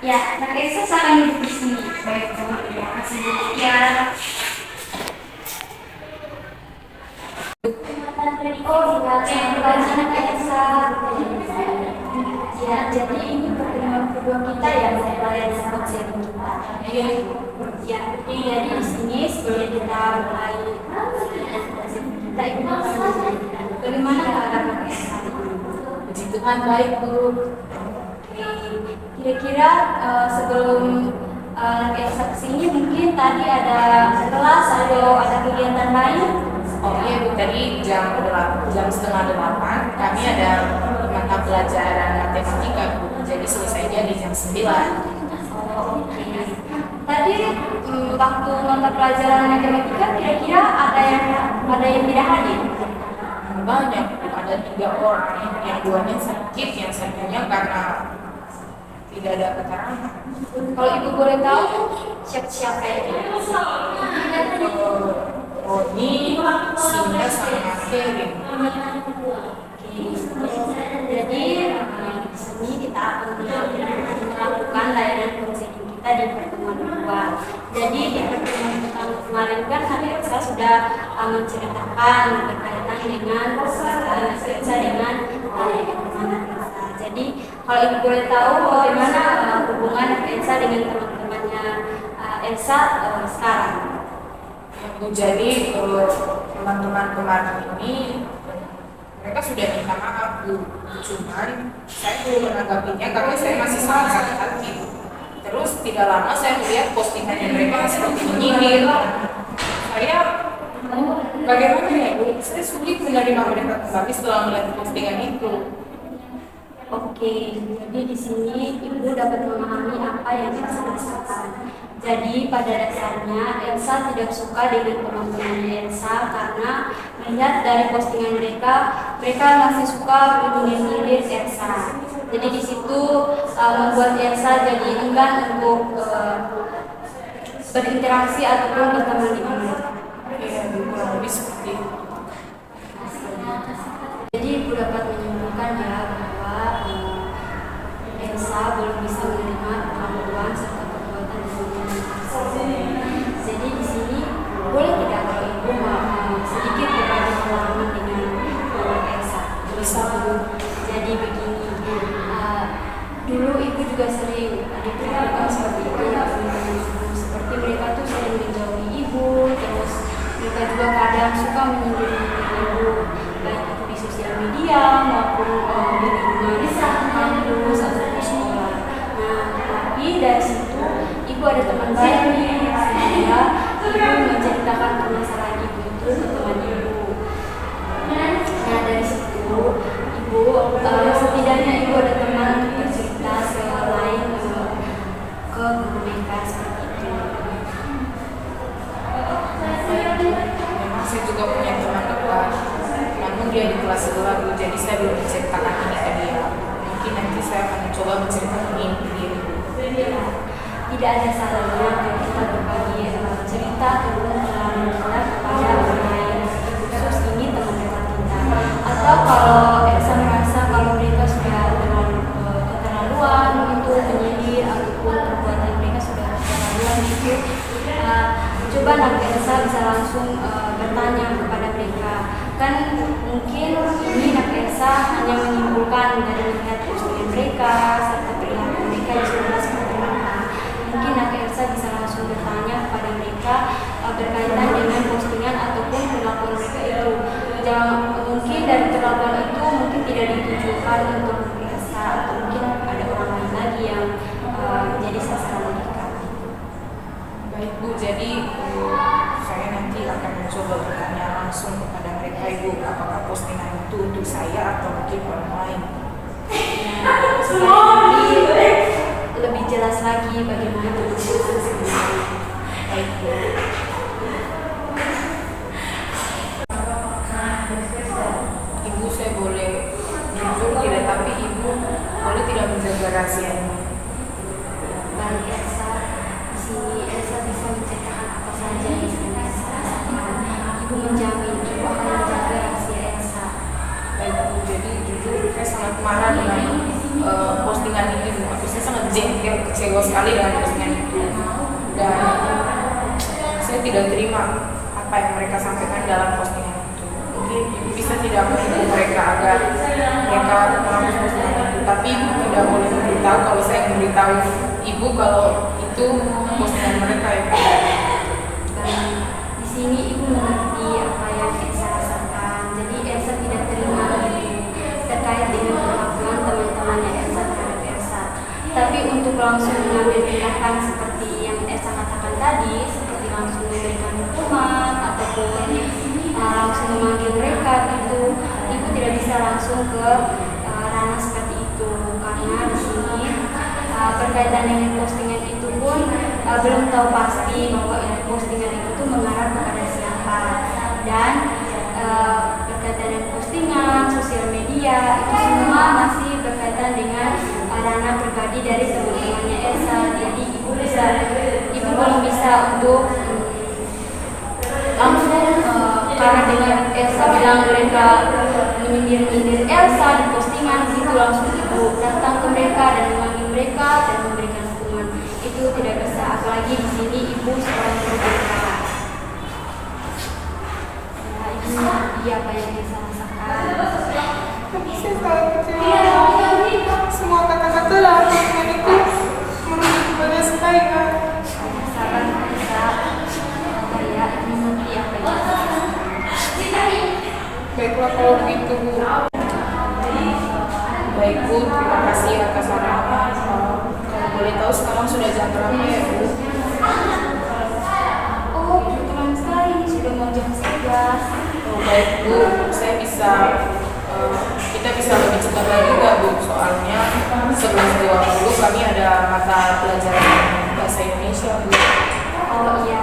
Ya, Kak Elsa akan duduk di sini. Baik, terima kasih Bu. Ya. Oh, terima kasih Kak Elsa. Ya, jadi ini pertemuan kedua kita ya setelah yang sempat sharing kita. Iya, ya, jadi di sini sebelum kita mulai kita ingin bagaimana keadaan Kak Elsa? Puji Tuhan baik Bu. Kira-kira sebelum Elsa kesini mungkin tadi ada kelas atau ada kegiatan lain? Oh iya Bu, tadi jam setengah 8 kami ada mata pelajaran matematika Bu. Jadi selesainya di jam 9. Oh, oke. Tadi waktu mata pelajaran matematika kira-kira ada yang tidak hadir? Banyak Bu, ada 3 orang. Yang 2-nya sakit, yang satunya karena tidak ada keterangan. Kalau Ibu boleh tahu siapa yang Roni, Sinda, sama Kevin. Jadi di sini kita akan melakukan layanan konseling kita di pertemuan kedua. Jadi di pertemuan pertama kemarin kan Elsa sudah menceritakan berkaitan dengan Elsa dengan teman-teman Elsa. Jadi kalau Ibu boleh tahu bagaimana hubungan Elsa dengan teman-temannya Elsa sekarang? Bu, jadi teman-teman kemarin ini mereka sudah minta maaf Bu, cuman saya belum menanggapinya karena saya masih sangat sakit hati. Terus tidak lama saya melihat postingannya mereka seperti menyindir. Saya bagaimana ya Bu? Saya sulit menerima mereka kembali setelah melihat postingan itu. Oke, jadi di sini Ibu dapat memahami apa yang Elsa rasakan. Jadi pada dasarnya Elsa tidak suka dengan teman-teman Elsa karena melihat dari postingan mereka masih suka menyindir Elsa. Jadi di situ membuat Elsa jadi enggan untuk berinteraksi ataupun berteman dengan mereka. Iya, kurang lebih seperti itu. Jadi Ibu dapat menyimpulkan ya bahwa Elsa belum bisa menerima kemampuan serta perbuatan dari Elsa. Jadi di sini boleh tidak kalau Ibu mau sedikit berbagi pengalaman dengan Elsa? Bisa Bu. Jadi begini, dulu Ibu juga sering diperlakukan seperti itu teman-teman Ibu. Seperti mereka tuh sering menjauhi Ibu, terus mereka juga kadang suka menyindir Ibu, baik itu di sosial media maupun di lingkungan kampus atau di sekolah. Nah, tapi dari situ Ibu ada teman baik nih, sehingga Ibu menceritakan permasalahan Ibu itu ke teman Ibu. Nah, dari situ Ibu setidaknya Ibu ada teman untuk bercerita selain ke guru mereka seperti itu. Memang saya juga punya teman dekat, namun dia di kelas sebelah Bu, jadi saya belum menceritakan ini ke dia. Mungkin nanti saya akan mencoba menceritakan ini ke dia. Tidak ada salahnya kalau kita berbagi cerita ataupun pengalaman kita kepada orang lain, khusus ini teman dekat kita. Atau kalau Elsa merasa kalau mereka sudah terlalu keterlaluan untuk menyindir ataupun perbuatan mereka sudah keterlaluan gitu, coba nanti Elsa bisa langsung bertanya kepada mereka. Kan mungkin ini Nak Elsa hanya menyimpulkan dari melihat postingan mereka serta perilaku mereka yang sudah seperti apa. Mungkin Nak Elsa bisa langsung bertanya kepada mereka berkaitan dengan postingan ataupun perilaku mereka itu. Mungkin dari perlakuan itu mungkin tidak ditujukan untuk Elsa atau mungkin ada orang lain lagi yang menjadi sasaran mereka. Baik Bu, jadi saya nanti akan mencoba bertanya langsung kepada mereka Ibu, apakah postingan itu untuk saya atau mungkin orang lain. Supaya lebih jelas lagi bagaimana permasalahan sebenarnya. Baik Bu. Ibu, saya boleh jujur tidak, tapi Ibu boleh tidak menjaga rahasia ini. Baik Elsa, di sini Elsa bisa menceritakan apa saja yang sedang Elsa rasakan. Ibu menjamin Ibu akan menjaga rahasia Elsa. Baik Bu, jadi jujur saya sangat marah dengan postingan ini Bu. Saya sangat jengkel kecewa kecewa sekali dengan postingan itu, dan saya tidak terima apa yang mereka sampaikan dalam postingan itu. Mungkin ibu bisa tidak menghibur mereka agar mereka menghapus postingan itu, tapi ibu tidak boleh memberitahu kalau saya memberitahu ibu kalau itu postingan mereka yang benar. Dan di sini ibu mengerti apa yang Elsa rasakan. Jadi Elsa tidak terima terkait dengan perlakuan teman-temannya Elsa terhadap Elsa. Tapi untuk langsung mengambil tindakan seperti yang Elsa katakan tadi, seperti langsung memberikan hukuman ataupun langsung memanggil mereka, itu ibu tidak bisa langsung ke ranah seperti itu, karena di sini berkaitan dengan postingan itu pun belum tahu pasti bahwa postingan itu tuh mengarah kepada siapa, dan berkaitan dengan postingan sosial media itu semua masih berkaitan dengan ranah pribadi dari teman-temannya Elsa. Jadi ibu belum bisa untuk langsung karena dengan Elsa bilang mereka menyindir Elsa di postingan, itu langsung ibu datang ke mereka dan memanggil mereka dan memberikan hukuman. Itu tidak bisa, apalagi di sini ibu seorang guru BK. Ya, ibu mengerti apa yang Elsa rasakan. Tapi saya sangat kecewa. Semua kata-kata dalam postingan itu merujuk kepada saya. Sabar Elsa, ya ibu mengerti apa yang Elsa rasakan. Baiklah kalau begitu, Bu. Baik, Bu, terima kasih atas sarannya. Kalau boleh tahu sekarang sudah jam berapa ya, Bu? Oh, kebetulan sekali ini sudah mau jam 11. Oh, baik, Bu. Saya bisa kita bisa lebih cepat lagi nggak, Bu? Soalnya sebelum 20 kami ada mata pelajaran bahasa Indonesia, Bu. Oh iya,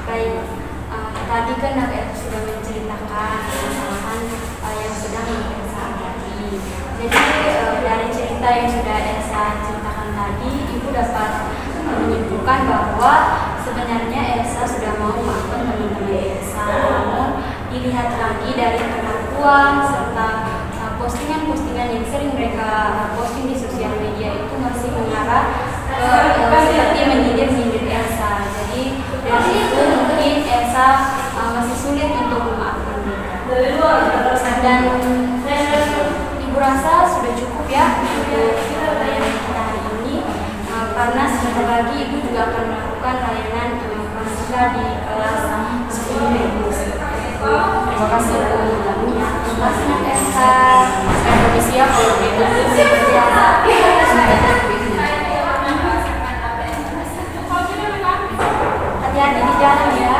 baik. Tadi kan Elsa sudah menceritakan kesalahan yang sedang Elsa alami. Jadi dari cerita yang sudah Elsa ceritakan tadi, ibu dapat menyimpulkan bahwa sebenarnya Elsa sudah mau memaafkan teman-teman Elsa. Namun dilihat lagi dari perlakuan serta postingan-postingan yang sering mereka posting di sosial media itu masih mengarah seperti menyindir Elsa. Jadi dari situ mungkin Elsa masih sulit untuk memaafkan mereka. Dan ibu rasa sudah cukup ya untuk layanan kita hari ini, karena sebentar lagi ibu juga akan melakukan layanan pramuka di kelas 10 ibu. Terima kasih Bu. Terima kasih Elsa. Saya permisi ya kalau begitu, Bu. Hati-hati di jalan ya.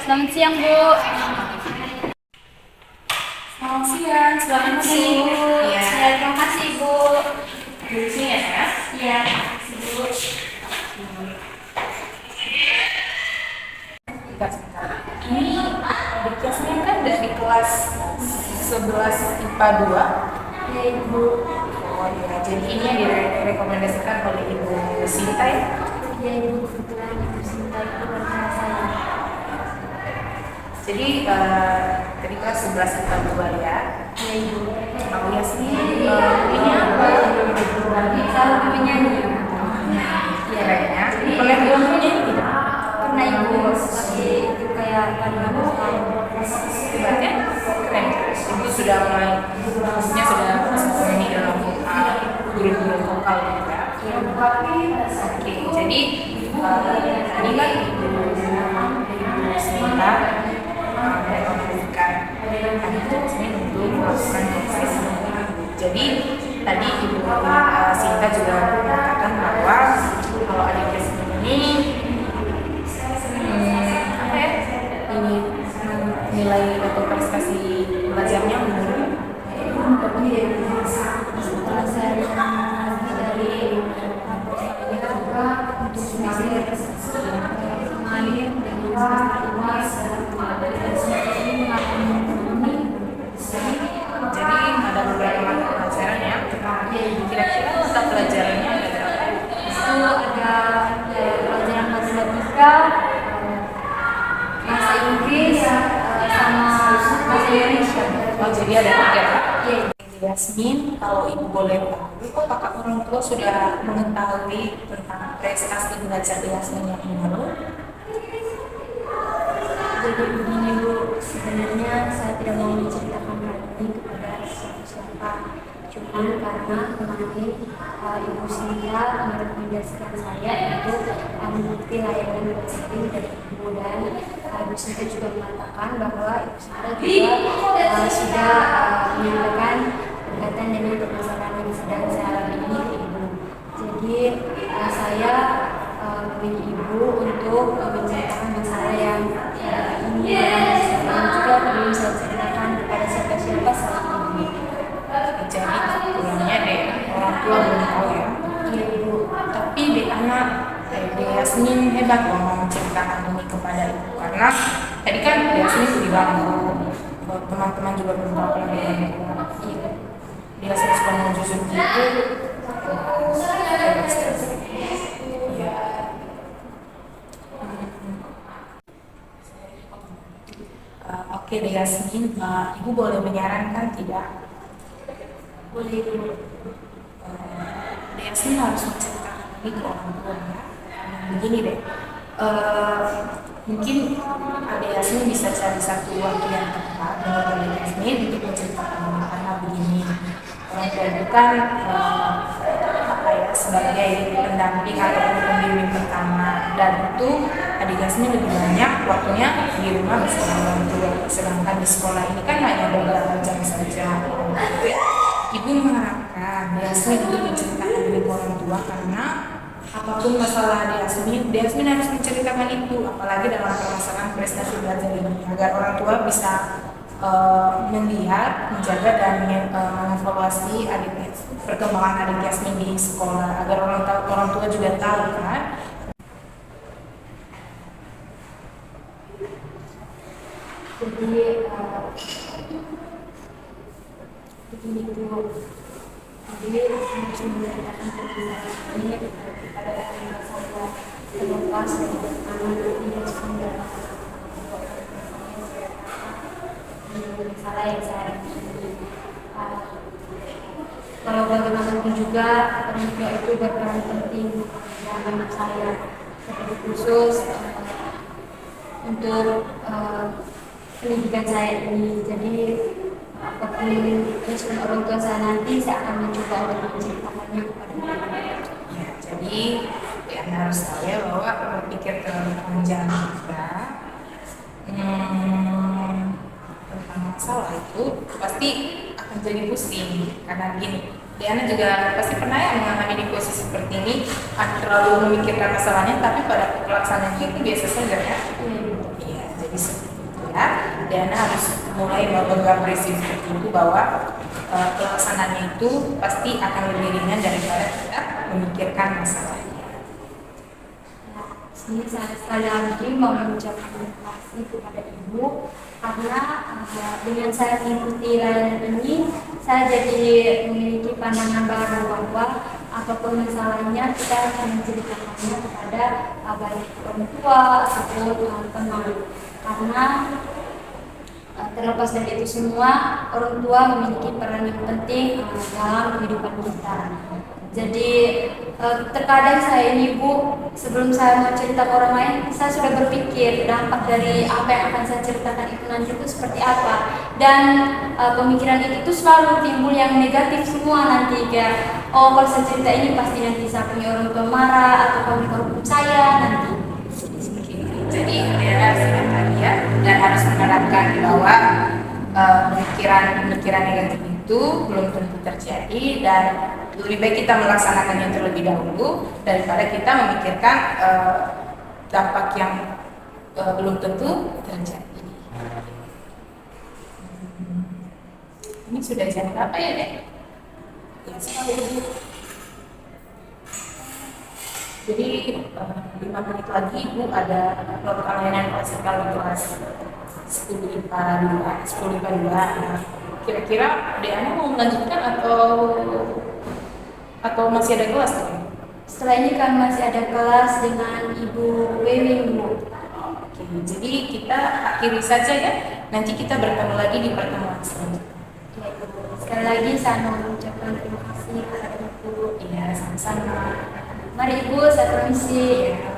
Selamat siang, Bu. Selamat siang, silakan masuk. Ya, terima kasih, Bu. Di sini ya, Mas? Iya, Bu. Sebentar. Ini adik kelasnya kan dari kelas 11 IPA 2. Ya, Ibu. Oh iya, jadi ini yang direkomendasikan oleh Ibu Sinta ya? Ya, Ibu, kebetulan Ibu Sinta itu bersama saya. Jadi tadi kelas 11 IPA 2 ya? Ya, Ibu. Aku Yasmin, ini apa? Saya penyanyi. Iya kayaknya. Pernah bilang menyanyi tidak? Pernah, Ibu. Seperti itu kayak kalian Hebatnya keren. Ibu sudah mulai, maksudnya sudah menyanyi dalam guru-guru vokal ya. Oke, jadi tadi kan Ibu Sinta merekomendasikan adik Jasmine untuk melakukan konversi. Jadi tadi Ibu Sinta juga mengatakan bahwa kalau adik Jasmine ini apa ya, ini nilai atau prestasi belajarnya menurun, Setelah saya lagi dari rapor saya untuk semester kemarin dengan semester luas dan semester ini mengalami Jadi ada beberapa mata pelajaran ya. Kira-kira mata pelajarannya ada berapa? itu ada pelajaran matematika, bahasa Inggris, sama bahasa Indonesia. Oh, jadi ada 3. Iya. Yasmin, kalau ibu boleh tahu, apakah orang tua sudah mengetahui tentang prestasi belajar Yasmin yang ini? Jadi begini Bu, sebenarnya saya tidak mau menceritakan hal ini kepada siapa-siapa. Cuman karena kemarin Ibu Sinta merekomendasikan saya untuk mengikuti layanan bersih dari Ibu, dan Ibu Sinta juga mengatakan bahwa Ibu Sinta juga sudah menyampaikan berkaitan dengan permasalahan yang sedang saya alami ini ke Ibu. Jadi saya memilih Ibu untuk menceritakan masalah yang ini, dan juga belum saya ceritakan kepada siapa-siapa selain Ibu. Jadi kebetulannya deh orang tua belum tahu ya. Iya Ibu. Tapi dek anak Yasmin hebat loh mau menceritakan ini kepada ibu, karena tadi kan Yasmin bilang teman-teman juga belum tahu kalau dia suka mau jujur gitu. Oke deh Yasmin, ibu boleh menyarankan tidak? Boleh Ibu. Yasmin harus menceritakan ini ke orang tua ya. Begini deh, mungkin Ade Yasmin bisa cari satu waktu yang tepat dengan Ade Yasmin untuk menceritakan ini, karena begini, orang tua itu kan apa ya, sebagai pendamping atau pembimbing pertama, dan itu Ade Yasmin lebih banyak waktunya di rumah bersama orang tua, sedangkan di sekolah ini kan hanya beberapa jam saja. Ibu mengharapkan Yasmin untuk menceritakan ini ke orang tua, karena apapun masalah Yasmin harus menceritakan itu, apalagi dalam permasalahan prestasi belajar ini, agar orang tua bisa melihat, menjaga dan mengevaluasi perkembangan adik Yasmin di sekolah, agar orang tua juga tahu kan. Jadi begini Bu, jadi saya harus menceritakan perkembangan ini kepada orang saya terlepas dari anak tidak sumber masalah yang saya alami. Kalau bagaimanapun juga orang tua itu berperan penting dalam anak saya, seperti khusus untuk pendidikan saya ini. Jadi apapun respon orang tua saya nanti, saya akan mencoba untuk menceritakannya kepada mereka. Ya, jadi Anda harus tahu ya bahwa berpikir terlalu panjang juga tentang masalah itu pasti akan jadi pusing, karena gini, Diana juga pasti pernah ya mengalami di posisi seperti ini, terlalu memikirkan masalahnya, tapi pada pelaksanaannya itu biasa saja ya. Iya, jadi seperti itu ya. Diana harus mulai memegang prinsip seperti itu, bahwa pelaksanaannya itu pasti akan lebih ringan daripada kita memikirkan masalahnya. Ini saya sekali lagi mau mengucapkan terima kasih kepada Ibu, karena dengan saya mengikuti layanan ini, saya jadi memiliki pandangan baru bahwa apapun masalahnya kita akan menceritakannya kepada baik orang tua ataupun teman, karena terlepas dari itu semua, orang tua memiliki peran yang penting dalam kehidupan kita. Jadi terkadang saya ini Bu, sebelum saya mau cerita ke orang lain, saya sudah berpikir dampak dari apa yang akan saya ceritakan itu nanti itu seperti apa. Dan pemikiran itu tuh selalu timbul yang negatif semua nanti, kayak oh kalau saya cerita ini pasti nanti saya punya orang tua marah atau kawan-kawan saya nanti. Jadi dia harus ingat ya, dan harus menerapkan bahwa pemikiran negatif itu belum tentu terjadi, dan lebih baik kita melaksanakannya terlebih dahulu daripada kita memikirkan dampak yang belum tentu terjadi. Ini sudah jam berapa ya, Dek? Ya, sekali Ibu. Jadi 5 menit lagi Ibu ada melakukan layanan klasikal di kelas 10 IPA 2, 10 IPA 2. Nah, kira-kira Dek Ana mau melanjutkan atau masih ada kelas? Setelah ini kami masih ada kelas dengan Ibu Wewi, Bu. Oke, jadi kita akhiri saja ya. Nanti kita bertemu lagi di pertemuan selanjutnya. Ya, Ibu. Sekali lagi saya mau mengucapkan terima kasih kepada Ibu. Iya, sama-sama. Mari Ibu, saya permisi. Ya.